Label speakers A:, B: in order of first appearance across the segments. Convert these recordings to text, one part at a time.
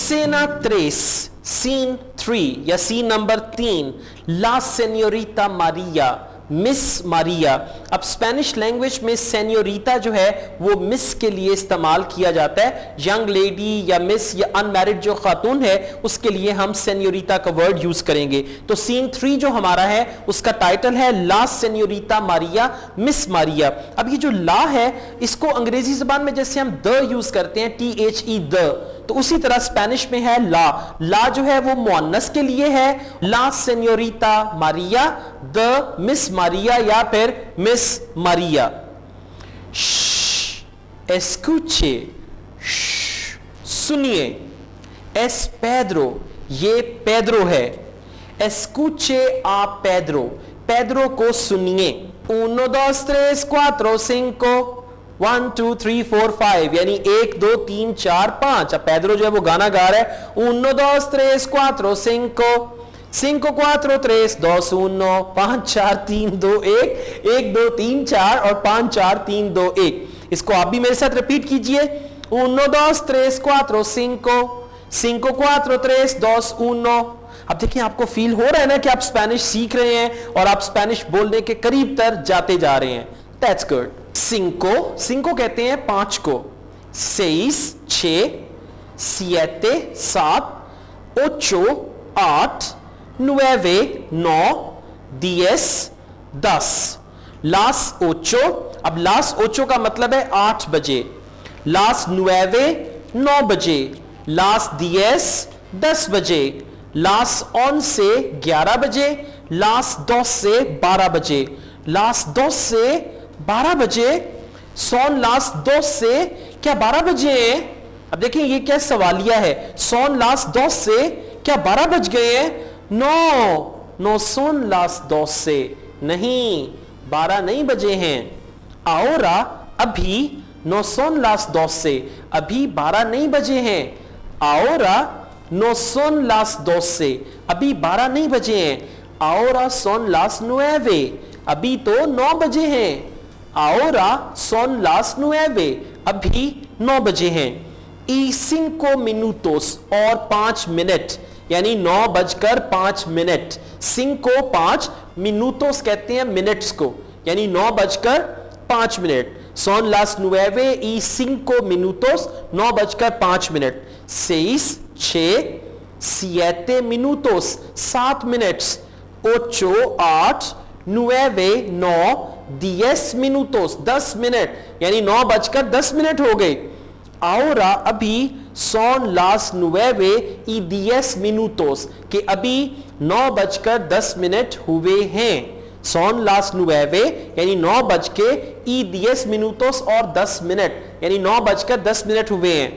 A: Escena 3, scene 3 या scene number 3, ला सेन्योरिता Maria, miss Maria. अब स्पेनिश लैंग्वेज में सेन्योरिता जो है वो मिस के लिए इस्तेमाल किया जाता है। यंग लेडी या मिस या अनमैरिड जो खातून है उसके लिए हम सेन्योरिता का वर्ड यूज करेंगे। तो सीन 3 जो हमारा है उसका टाइटल है ला सेन्योरिता मारिया, मिस मारिया। अब ये जो ला है इसको अंग्रेजी जबान में जैसे हम द यूज करते हैं, THE द, तो उसी तरह स्पेनिश में है ला। ला जो है वो मुअन्नस के लिए है, ला सेन्योरिता मारिया, द मिस मारिया या फिर मिस मारिया। एस्कुचे, सुनिए। एस पेड्रो, ये पेड्रो है। एस्कुचे आ पेड्रो, पेड्रो को सुनिए। 1 2 3 4 5 1 2 3 4 5 यानी 1 2 3 4 5। अब पेड्रो जो है वो गाना गा रहा है 1 2 3 4 5 5 4 3 2 1 5 4 3 2 1 1 2 3 4 और 5 4 3 2 1। इसको आप भी मेरे साथ रिपीट कीजिए। 1 2 3 4 5 5 4 3 2 1। अब देखिए आपको फील हो रहा है ना कि आप स्पेनिश सीख रहे हैं और आप स्पेनिश बोलने के करीब तर जाते जा रहे हैं। That's good. सिंको, सिंको कहते हैं 5 को। 6 6, 7 7, 8 8, 9 9, 10 10। लास 8, अब लास 8 का मतलब है 8 बजे। लास 9 9 बजे। लास 10 10 बजे। लास 11 11 बजे। लास 12 12 बजे। लास 12 12 बजे। सोन लास 2 से क्या 12 बजे हैं? अब देखिए ये क्या सवालिया है। सोन लास 2 से क्या 12 बज गए हैं? नो सोन लास 2 से नहीं, 12 नहीं बजे हैं। आओरा अभी, नो सोन लास 2 से अभी 12 नहीं बजे हैं। आओरा नो सोन लास 2 से अभी 12 नहीं बजे हैं। आओरा सोन लास 9 अभी तो 9 बजे हैं। Ahora son las 9 अभी 9 बजे हैं। Y 5 minutos और 5 मिनट यानी 9:05। 5 minutos कहते हैं मिनट्स को, यानी 9:05। Son las 9 y 5 minutos, 9:05। 6 7 minutos 7 minutes. 8 8 9 9 10 minutos 10 minute यानी 9:10 हो गए। Ahora अभी son las 9 y 10 minutos के अभी 9:10 हुए हैं। son las 9 यानी 9:10 minutos और 10 मिनट यानी 9:10 हुए हैं।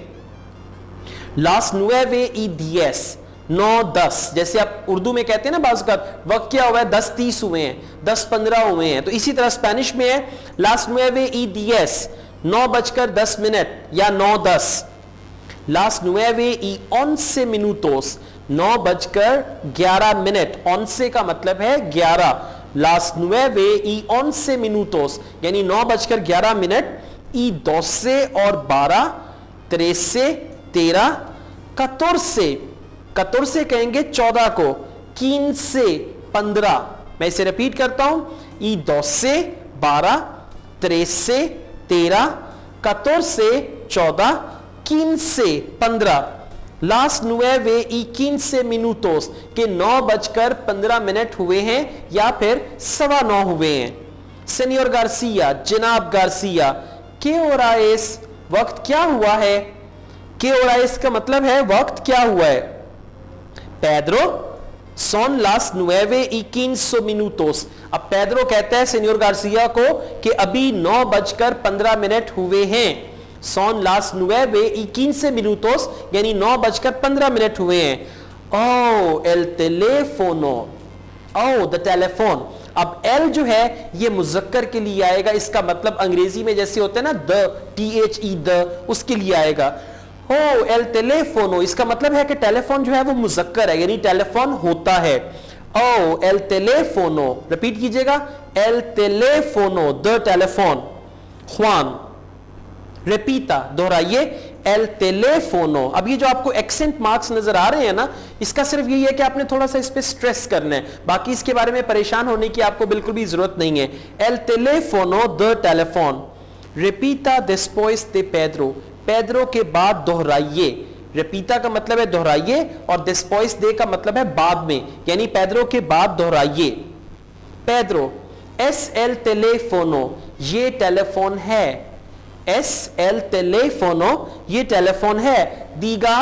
A: las 9 y 10 9:10 जैसे आप उर्दू में कहते हैं ना बाज़ वक्त क्या हुआ है 10:30 हुए हैं, 10:15 हुए हैं। तो इसी तरह स्पेनिश में है las 9 y 10 9:10 या 9:10। las 9 y 11 minutos 9:11। 11 का मतलब है 11। las 9 y 11 minutos यानी 9:11। y 12 और 12 13 13 14 14 कहेंगे 14 को। 15 15 मैं इसे रिपीट करता हूं। ई 12 12 13 13 14 14 15 15। las 9 y 15 minutos के 9:15 हुए हैं या फिर 9:15 हुए हैं। सेनियर गार्सिया, जनाब गार्सिया, के hora es वक्त क्या हुआ है? के hora es का मतलब है वक्त क्या हुआ है। Pedro son las 9 y 15 minutos। अब पेड्रो कहता है सेनियर गार्सिया को कि अभी 9:15 हुए हैं। son las 9 y 15 minutos यानी 9:15 हुए हैं। oh el teléfono, oh the telephone। अब एल जो है ये मुजक्कर के लिए आएगा, इसका मतलब अंग्रेजी में जैसे होता है ना द, THE द, उसके लिए आएगा। ओ एल टेलीफोनो इसका मतलब है कि टेलीफोन जो है वो मुजक्कर है यानी टेलीफोन होता है। ओ एल टेलीफोनो, रिपीट कीजिएगा, एल टेलीफोनो द टेलीफोन। ख्वान, रिपीता दोहराइए, el teléfono। अब ये जो आपको एक्सेंट मार्क्स नजर आ रहे हैं ना, इसका सिर्फ यही है कि आपने थोड़ा सा इस पे स्ट्रेस करना है, बाकी इसके बारे में परेशान होने की आपको बिल्कुल भी जरूरत नहीं है। el teléfono de telephone, repita después de Pedro, Pedro के बाद दोहराइए। रिपीटा का मतलब है दोहराइए और después de का मतलब है बाद में, यानी पेद्रो के बाद दोहराइए। पेद्रो, es el teléfono, ये टेलीफोन है। es el teléfono, ये टेलीफोन है। दीगा,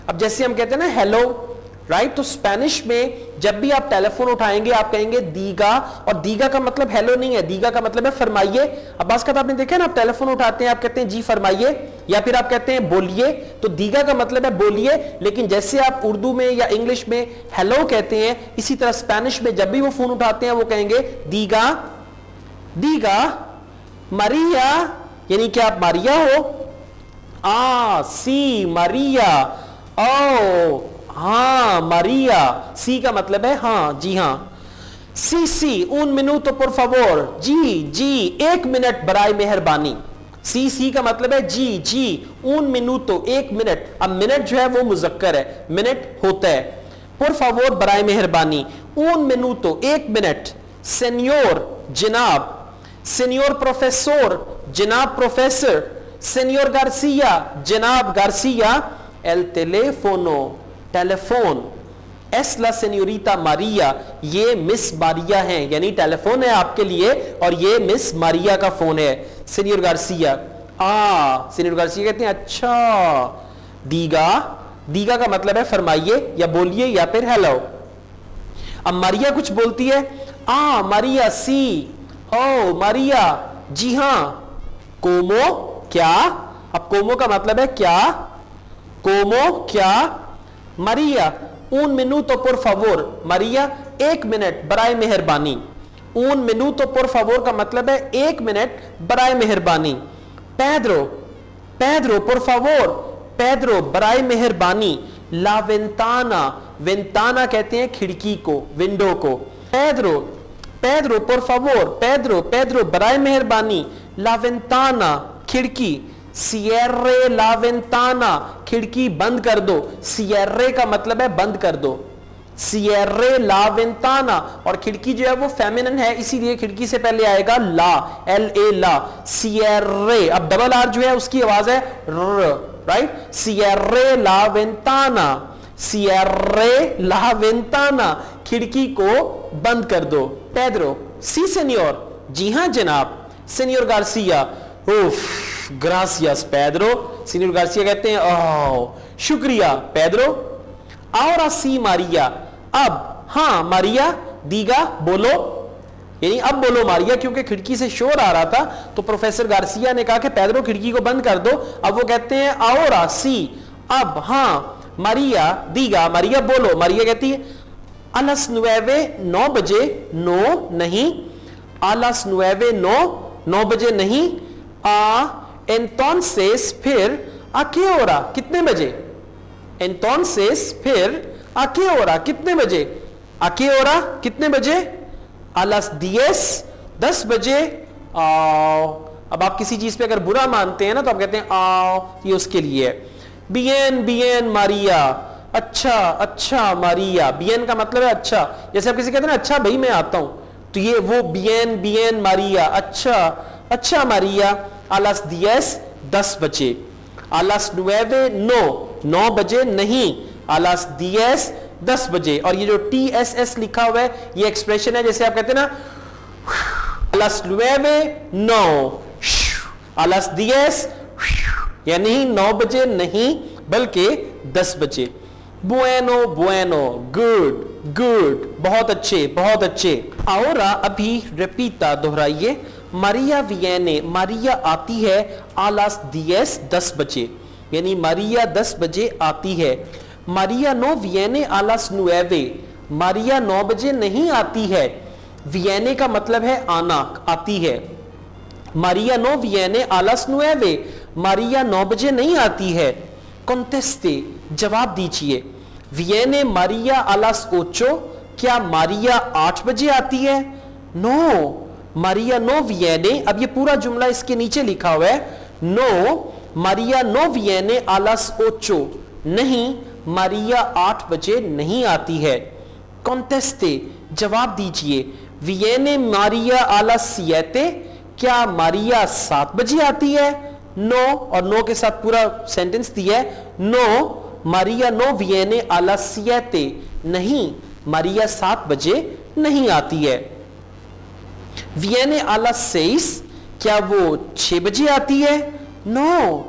A: अब जैसे हम कहते हैं ना हेलो, राइट, तो स्पेनिश में जब भी आप टेलीफोन उठाएंगे आप कहेंगे दीगा, और दीगा का मतलब हेलो नहीं है, दीगा का मतलब है फरमाइए। अब बात का आपने देखा ना, आप टेलीफोन उठाते हैं आप कहते हैं जी फरमाइए, या फिर आप कहते हैं बोलिए, तो दीगा का मतलब है बोलिए। लेकिन जैसे आप उर्दू में या इंग्लिश में हेलो कहते हैं, इसी तरह स्पेनिश में जब भी वो फोन उठाते हैं वो कहेंगे दीगा, दीगा मारिया, यानी कि आप मारिया हो। सी मारिया, ओ हाँ मारिया, सी का मतलब है हाँ, जी हाँ। सी un minuto por favor, जी एक मिनट बराए मेहरबानी। सी का मतलब है जी un minuto एक मिनट। अब मिनट जो है वो मुजक्कर है, मिनट होता है। por favor बराए मेहरबानी, un minuto एक मिनट। सेनियोर जनाब, सेनियोर प्रोफेसर जनाब प्रोफेसर, सेनियोर गार्सिया जनाब गार्सिया। el teléfono टेलीफोन, एस ला सेन्योरिता मारिया, ये मिस मारिया है, यानी टेलीफोन है आपके लिए और ये मिस मारिया का फोन है। सीनियर गार्सिया, सीनियर गार्सिया कहते हैं अच्छा। दीगा, दीगा का मतलब है फरमाइए या बोलिए या फिर हेलो। अब मारिया कुछ बोलती है, मारिया सी, ओ मारिया जी हां। कोमो क्या, अब कोमो का मतलब है क्या, कोमो क्या। Maria un minuto por favor, Maria एक मिनट बराए मेहरबानी। un minuto por favor का मतलब है एक मिनट बराए मेहरबानी। Pedro, Pedro por favor, Pedro बराए मेहरबानी। ला वेंताना, वेंताना कहते हैं खिड़की को, विंडो को। Pedro, Pedro por favor, Pedro, Pedro बराए मेहरबानी। ला वेंताना खिड़की। सियर्रे ला वेंताना, खिड़की बंद कर दो। सियर्रे का मतलब है बंद कर दो। सियर्रे ला वेंताना, और खिड़की जो है वो फेमिनिन है, इसीलिए खिड़की से पहले आएगा ला, LA ला। सियर्रे, अब डबल आर जो है उसकी आवाज है र, राइट। सियर्रे ला वेंताना, सियर्रे ला वेंताना, खिड़की को बंद कर दो। पेद्रो, सी सेनियोर, जी हां जनाब। सेनियोर गार्सिया, उफ ग्रासियस पेद्रो। सीनियर गार्सिया कहते हैं ओह शुक्रिया पेद्रो। और सी मारिया, अब हाँ मारिया। दीगा बोलो, यानी अब बोलो मारिया, क्योंकि खिड़की से शोर आ रहा था तो प्रोफेसर गार्सिया ने कहा कि पेद्रो खिड़की को बंद कर दो। अब वो कहते हैं आओरा सी, अब हाँ मारिया। दीगा मारिया बोलो, मारिया कहती है अलास नुएवे 9 बजे, नो नहीं। अलास नुएवे 9 बजे नहीं। entonces फिर a qué hora, कितने बजे। entonces फिर a qué hora, कितने बजे। a qué hora कितने बजे। a las 10 बजे। अब आप किसी चीज पे अगर बुरा मानते हैं ना तो आप कहते हैं आओ, ये उसके लिए है। bien bien मारिया, अच्छा अच्छा मारिया। bien का मतलब है अच्छा, जैसे आप किसी कहते हैं ना अच्छा भाई मैं आता हूं, तो ये वो bien bien मारिया, अच्छा अच्छा मारिया। आलास 10 बजे। आलास 9 बजे नहीं। आलास 10 बजे। और ये जो TSS लिखा हुआ है ये एक्सप्रेशन है, जैसे आप कहते हैं ना आलास 9, आलास 10, यानी 9 बजे नहीं बल्कि 10 बजे। बुएनो बुएनो, गुड गुड, बहुत अच्छे बहुत अच्छे। और अभी रिपीटा दोहराइए। मारिया वियने, मारिया आती है आलास 10 बजे, यानी मारिया 10 बजे आती है। मारिया नो वियने आलास 9, मारिया 9 बजे नहीं आती है। वियने का मतलब है आना, आती है। मारिया नो वियने आलास 9, मारिया 9 बजे नहीं आती है। कॉन्टेस्टे, जवाब दीजिए। वियने मारिया आलास 8, क्या मारिया 8 बजे आती है। नो, मारिया नो वियने, अब ये पूरा जुमला इसके नीचे लिखा हुआ है। नो María no viene a las 8. नहीं, María 8 बजे नहीं आती है. Conteste, जवाब दीजिए. Viene María a las 7. क्या मारिया 7 बजे आती है? नो, और नो के साथ पूरा सेंटेंस दिया है. नो, María no viene a las 7. नहीं, मारिया 7 बजे नहीं आती है. Viene a las 6. क्या वो 6 बजे आती है? No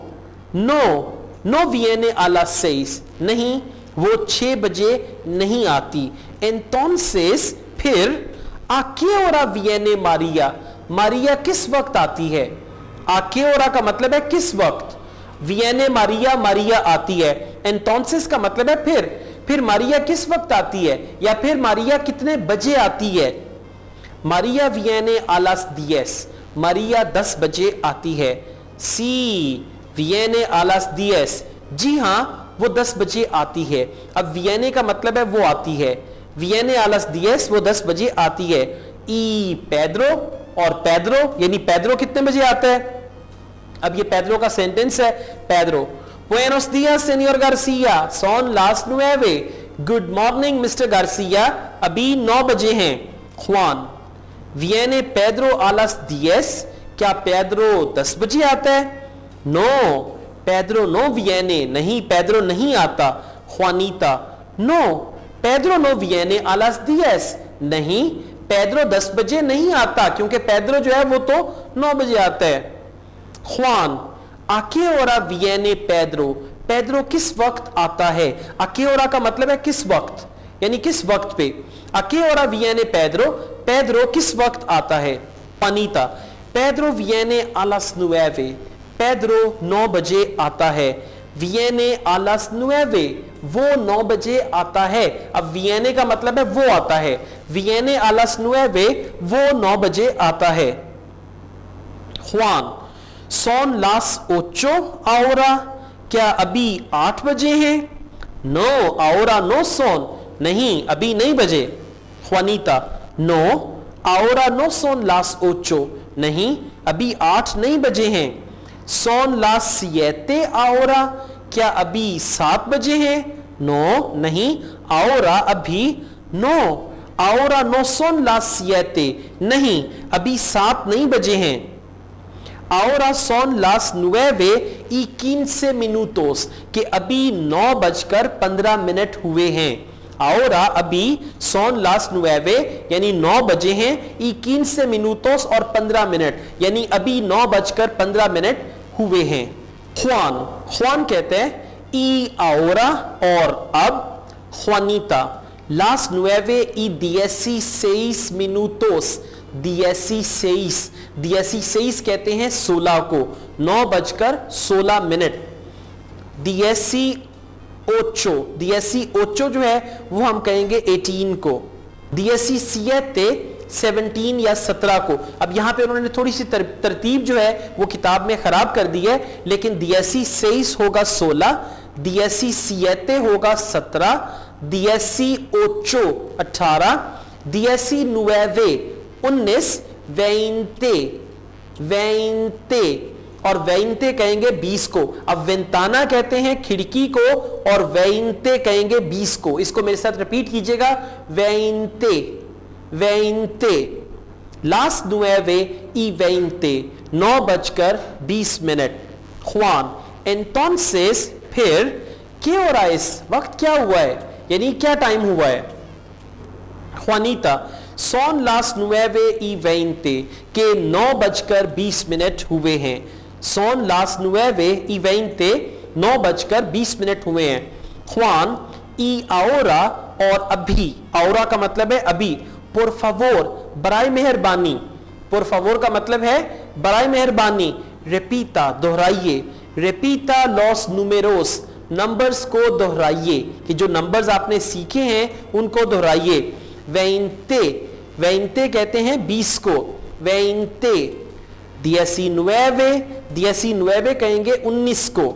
A: viene a las 6. नहीं, वो 6 बजे नहीं आती. Entonces, फिर a qué hora viene María? Maria किस वक्त आती है? a qué hora का मतलब है किस वक्त. Viene María, मारिया आती है. Entonces का मतलब है फिर मारिया किस वक्त आती है, या फिर मारिया कितने बजे आती है. María viene a las 10. Maria 10 बजे आती है. Sí, viene a las 10. जी हां, वो 10 बजे आती है. अब viene का मतलब है वो आती है. Viene a las 10, वो 10 बजे आती है. Y Pedro, और Pedro यानी Pedro कितने बजे आता है? अब ये Pedro का सेंटेंस है. Pedro, buenos días señor García, son las 9. Good morning Mr. Garcia, अभी 9 बजे हैं. Juan, viene Pedro a las 10. क्या Pedro 10 बजे आता है? No, Pedro no viene. नहीं, Pedro नहीं आता. Juanita, no, Pedro no viene a las 10. नहीं, Pedro 10 बजे नहीं आता, क्योंकि Pedro जो है वो तो 9 बजे आता है. Juan, a qué hora viene Pedro? Pedro किस वक्त आता है? a qué hora का मतलब है किस वक्त, यानी किस वक्त पे. a qué hora viene Pedro? Pedro किस वक्त आता है. Juanita, Pedro viene a las 9. Pedro 9 बजे आता है. Viene a las 9, वो 9 बजे आता है. अब viene का मतलब है वो आता है. Viene a las 9, वो 9 बजे आता है. Juan, son las 8 ahora. क्या अभी 8 बजे हैं? No, ahora no son. नहीं, अभी नहीं बजे. Juanita, no, ahora no son las 8. नहीं, अभी 8 नहीं बजे हैं. Son las 7 ahora. क्या अभी 7 बजे हैं? No, नहीं, ahora अभी. No, ahora no son las 7. नहीं, अभी 7 नहीं बजे हैं. Ahora son las 9:15 minutos. कि अभी 9:15 हुए हैं. Ahora अभी son las 9 यानी 9 बजे हैं. 15 minutos और 15 मिनट यानी अभी 9:15 हुए हैं. Juan कहते हैं y ahora और अब. Juanita, las 9:16 minutos. 16 कहते हैं 16 को. 9:16. 18 जो है वो हम कहेंगे 18 को. 17 या 17 को. अब यहां पे उन्होंने थोड़ी सी तरतीब जो है वो किताब में खराब कर दी है, लेकिन 16 होगा 16, 17 होगा 17, 18 18, 19 20 और 20 कहेंगे 20 को. अब वेंताना कहते हैं खिड़की को और 20 कहेंगे 20 को. इसको मेरे साथ रिपीट कीजिएगा. 20 las 9:20 9:20. Juan, entonces फिर ¿qué hora es? वक्त क्या हुआ है, यानी क्या टाइम हुआ है. Juanita, son las 9:20 के 9:20 हुए हैं. Son las 9:20 9:20 हुए हैं. Juan, y ahora और अभी. ahora का मतलब है अभी. por favor बराए मेहरबानी. por favor का मतलब है बराए मेहरबानी. repita दोहराइए. repita los números numbers को दोहराइए, कि जो नंबर्स आपने सीखे हैं उनको दोहराइए. 20 कहते हैं 20 को. 20 19 कहेंगे 19 को.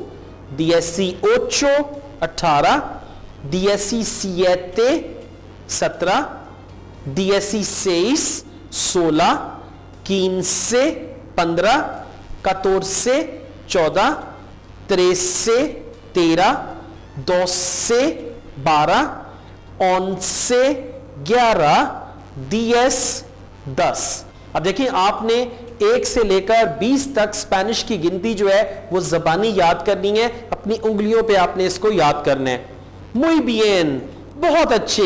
A: 18 18, 17 17, 16 16, 15 15, 14 14, 3 से 13, 2 से 12, 11 से 11, 10। अब देखिए आपने 1 से लेकर 20 तक स्पेनिश की गिनती जो है वो ज़बानी याद करनी है, अपनी उंगलियों पे आपने इसको याद करना है। muy bien, बहुत अच्छे।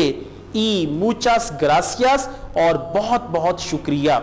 A: y muchas gracias, और बहुत बहुत शुक्रिया।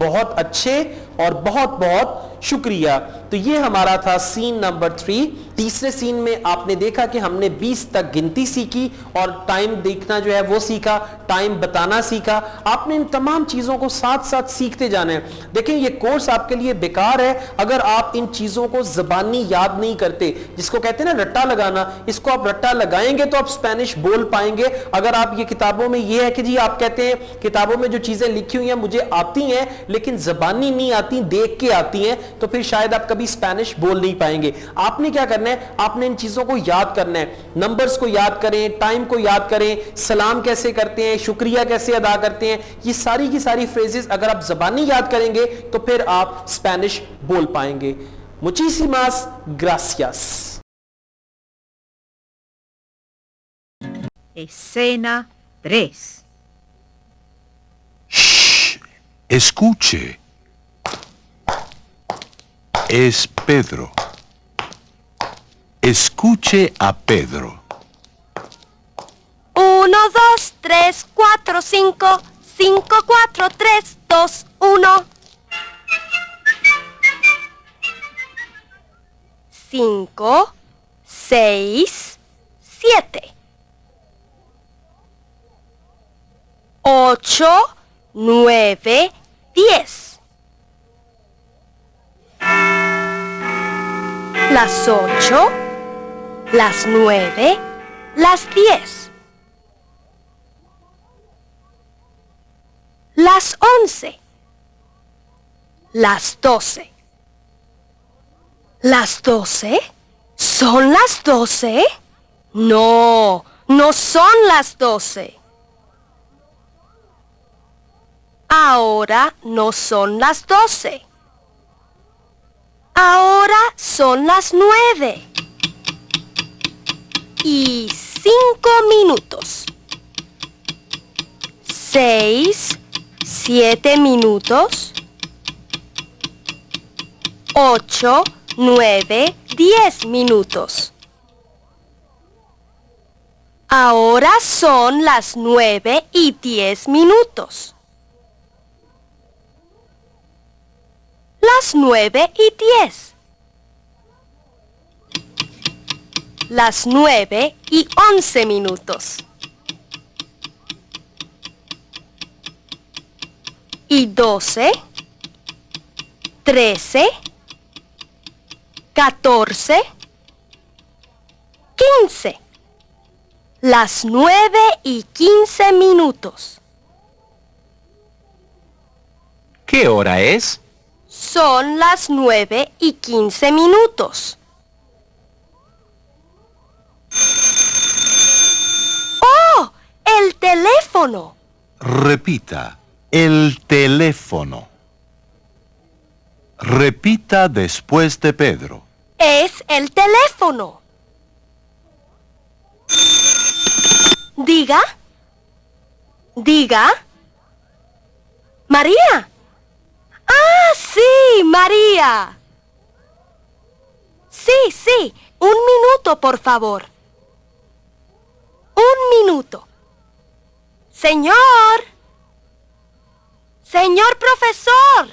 A: बहुत अच्छे और बहुत बहुत शुक्रिया। तो ये हमारा था सीन नंबर 3। तीसरे सीन में आपने देखा कि हमने 20 तक गिनती सीखी और टाइम देखना जो है वो सीखा, टाइम बताना सीखा। आपने इन तमाम चीजों को साथ साथ सीखते जाना है। देखिए ये कोर्स आपके लिए बेकार है अगर आप इन चीजों को जबानी याद नहीं करते, जिसको कहते हैं ना रट्टा लगाना। इसको आप रट्टा लगाएंगे तो आप स्पेनिश बोल पाएंगे। अगर आप ये किताबों में ये है कि जी आप कहते हैं किताबों में जो चीजें लिखी हुई हैं मुझे आती हैं लेकिन जबानी नहीं आती, देख के आती हैं, तो फिर शायद आप कभी स्पेनिश बोल नहीं पाएंगे। आपने क्या करना है, आपने इन चीजों को याद करना है। नंबर्स को याद करें, टाइम को याद करें, सलाम कैसे करते हैं, शुक्रिया कैसे अदा करते हैं, ये सारी की सारी फ्रेजेस अगर आप जबानी याद करेंगे तो फिर आप स्पेनिश बोल पाएंगे। मुचीसिमास gracias.
B: Escena 3.
C: Shh, escuche. Es Pedro. Escuche a Pedro.
D: 1, 2, 3, 4, 5, 5, 4, 3, 2, 1. 5, 6, 7. 8, 9, 10. Las 8, las 9, las 10. Las 11, las 12. ¿Las 12? ¿Son las 12? No, no son las 12. Ahora no son las 12. Ahora son las 9. Y 5 minutos. 6, 7 minutos. 8, 9, 10 minutos. Ahora son las 9 y 10 minutos. Las 9 y 10. Las 9 y 11 minutos. Y 12, 13, 14, 15. Las 9 y 15 minutos.
E: ¿Qué hora es?
D: Son las 9 y 15 minutos. ¡Oh! ¡El teléfono!
C: Repita, el teléfono. Repita después de Pedro.
D: Es el teléfono. Diga. Diga. María. ¡Ah, sí, María! Sí, un minuto, por favor. Un minuto. Señor. Señor profesor.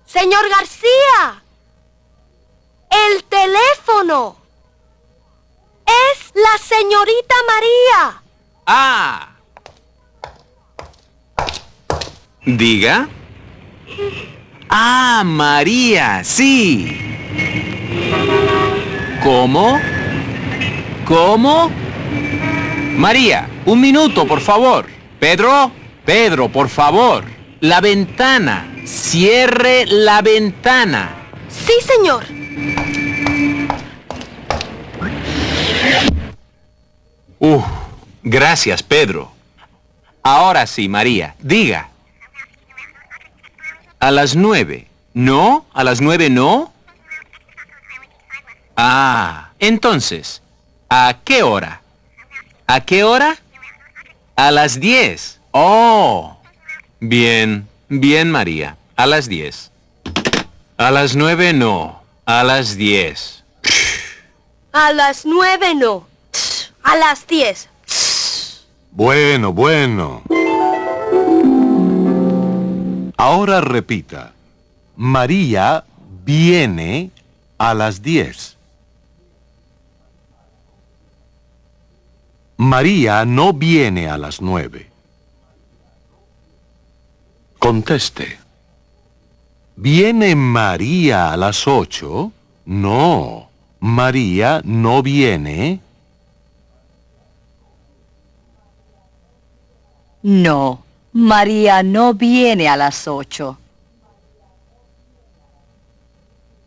D: Señor García. El teléfono. Es la señorita María.
E: ¡Ah! ¿Diga? ¡Ah, María! ¡Sí! ¿Cómo? ¿Cómo? María, un minuto, por favor. Pedro, Pedro, por favor. La ventana. Cierre la ventana.
D: Sí, señor.
E: Gracias, Pedro. Ahora sí, María, diga. A las 9. ¿No? ¿A las 9 no? Ah, entonces, ¿a qué hora? ¿A qué hora? A las 10. Oh. Bien, bien, María. A las 10. A las 9 no. A las 10.
D: A las 9 no. A las 10.
C: Bueno, bueno. Ahora repita. María viene a las 10. María no viene a las 9. Conteste. ¿Viene María a las 8? No. María no viene.
B: No, María no viene a las 8.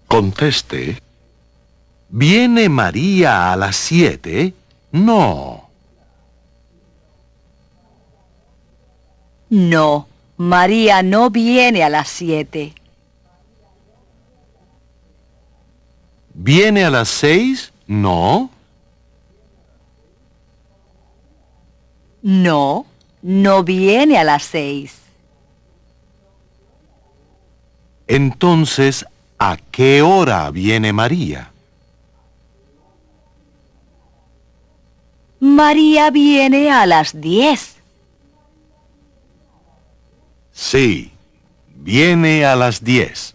C: Conteste. ¿Viene María a las 7? No.
B: No, María no viene a las 7.
C: ¿Viene a las 6? No.
B: No, no viene a las 6.
C: Entonces, ¿a qué hora viene María?
B: María viene a las 10.
C: Sí, viene a las 10.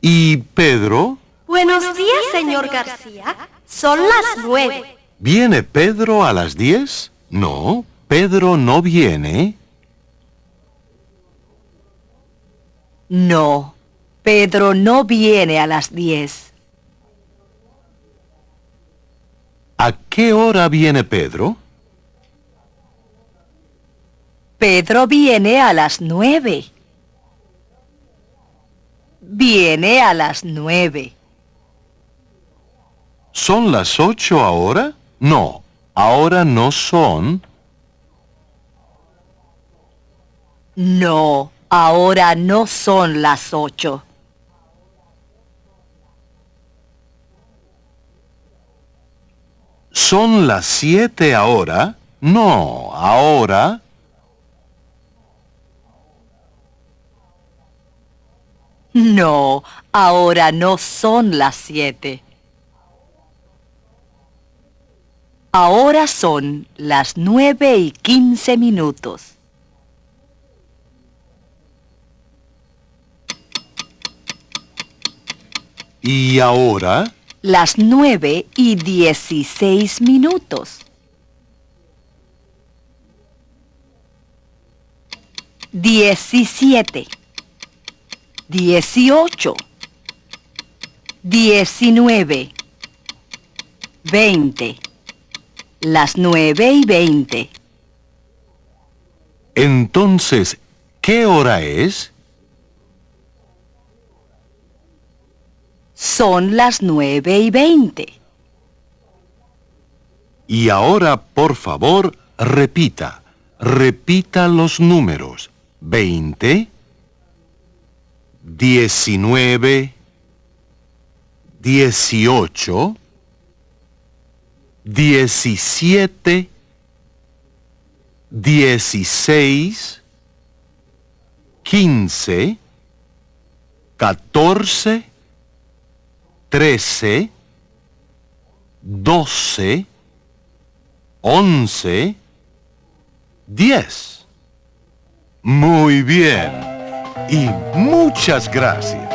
C: ¿Y Pedro?
D: Buenos días, señor García. Son las 9.
C: ¿Viene Pedro a las 10? No, Pedro no viene.
B: No, Pedro no viene a las 10.
C: ¿A qué hora viene Pedro?
B: Pedro viene a las 9. Viene a las 9.
C: ¿Son las 8 ahora? No, ahora no son.
B: No, ahora no son las 8.
C: ¿Son las 7 ahora? No, ahora.
B: No, ahora no son las 7. Ahora son las 9:15.
C: ¿Y ahora?
B: Las 9:16. 17. 18. 19. 20. Las 9:20.
C: Entonces, ¿qué hora es?
B: Son las 9:20.
C: Y ahora, por favor, repita. Repita los números. 20, 19, 18, 17, 16, 15, 14, 13, 12, 11, 10. Muy bien. Y muchas gracias.